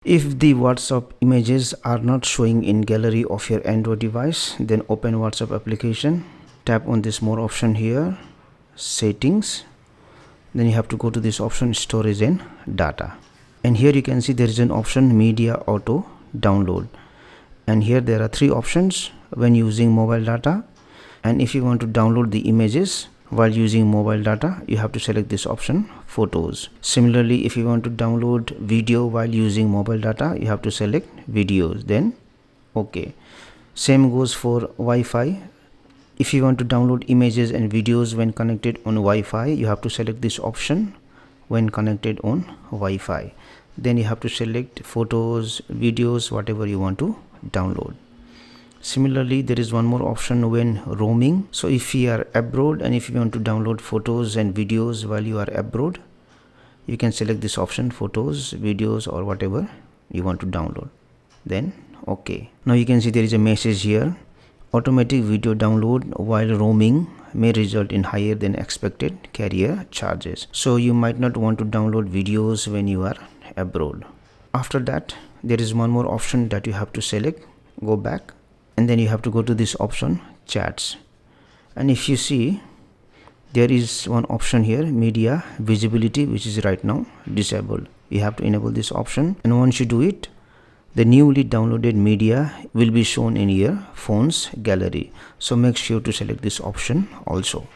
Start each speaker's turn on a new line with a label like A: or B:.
A: If the WhatsApp images are not showing in gallery of your Android device, then open WhatsApp application, tap on this more option here, settings, then you have to go to this option storage and data, and here you can see there is an option media auto download, and here there are three options when using mobile data. And if you want to download the images while using mobile data, you have to select this option photos. Similarly, if you want to download video while using mobile data, you have to select videos, then okay. Same goes for Wi-Fi. If you want to download images and videos when connected on Wi-Fi, you have to select this option when connected on Wi-Fi, then you have to select photos, videos, whatever you want to download. Similarly, there is one more option when roaming. So if you are abroad and if you want to download photos and videos while you are abroad, you can select this option photos, videos, or whatever you want to download, then okay. Now you can see there is a message here, automatic video download while roaming may result in higher than expected carrier charges. So you might not want to download videos when you are abroad. After that, there is one more option that you have to select, go back, and then you have to go to this option chats, and if you see there is one option here media visibility, which is right now disabled. You have to enable this option, and once you do it, the newly downloaded media will be shown in your phone's gallery. So make sure to select this option also.